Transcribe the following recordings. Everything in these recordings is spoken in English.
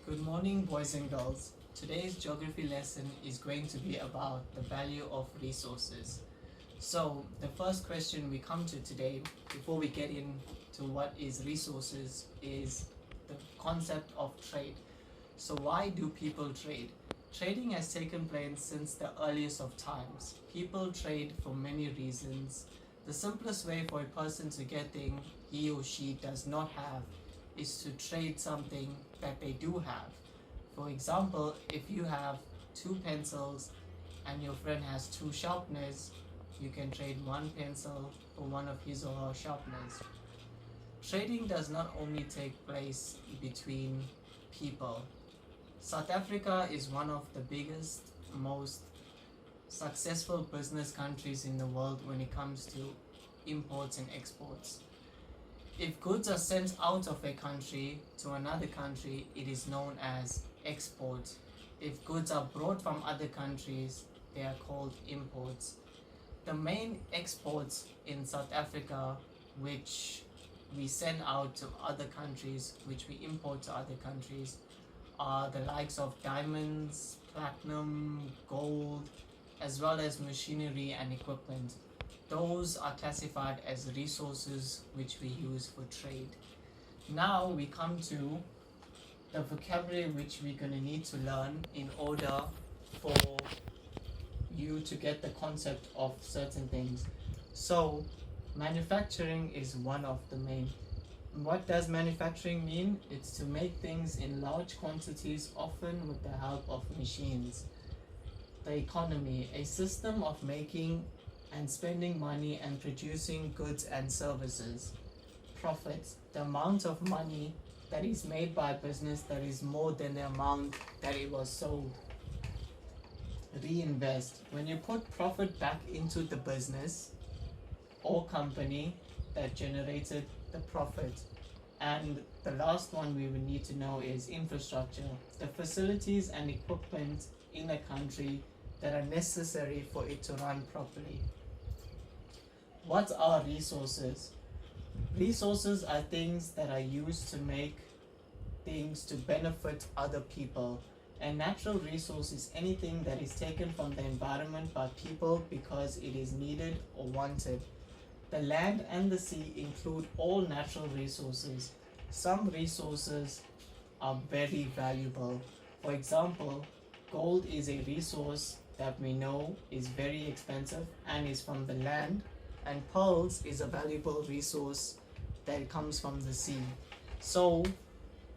Good morning, boys and girls. Today's geography lesson is going to be about the value of resources. So, the first question we come to today, before we get into what is resources, is the concept of trade. So, why do people trade? Trading has taken place since the earliest of times. People trade for many reasons. The simplest way for a person to get things he or she does not have is to trade something that they do have. For example, if you have two pencils and your friend has two sharpeners, you can trade one pencil for one of his or her sharpeners. Trading does not only take place between people. South Africa is one of the biggest, most successful business countries in the world when it comes to imports and exports. If goods are sent out of a country to another country, it is known as export. If goods are brought from other countries, they are called imports. The main exports in South Africa, which we send out to other countries, which we import to other countries, are the likes of diamonds, platinum, gold, as well as machinery and equipment. Those are classified as resources which we use for trade. Now we come to the vocabulary which we're going to need to learn in order for you to get the concept of certain things. So, manufacturing is one of the main. What does manufacturing mean? It's to make things in large quantities, often with the help of machines. The economy, a system of making and spending money and producing goods and services. Profit, the amount of money that is made by a business that is more than the amount that it was sold. Reinvest, when you put profit back into the business or company that generated the profit. And the last one we would need to know is infrastructure, the facilities and equipment in a country that are necessary for it to run properly. What are resources? Resources are things that are used to make things to benefit other people. A natural resource is anything that is taken from the environment by people because it is needed or wanted. The land and the sea include all natural resources. Some resources are very valuable. For example, gold is a resource that we know is very expensive and is from the land, and pearls is a valuable resource that comes from the sea. So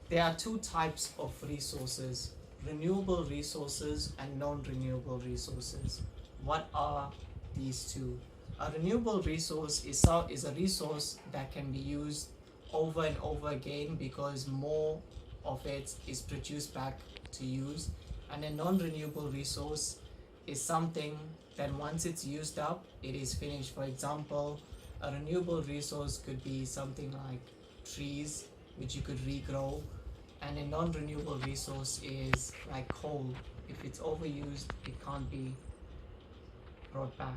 there are two types of resources: renewable resources and non-renewable resources. What are these two? A renewable resource is a resource that can be used over and over again because more of it is produced back to use, and a non-renewable resource is something that once it's used up, it is finished. For example, a renewable resource could be something like trees, which you could regrow, and a non-renewable resource is like coal. If it's overused, it can't be brought back.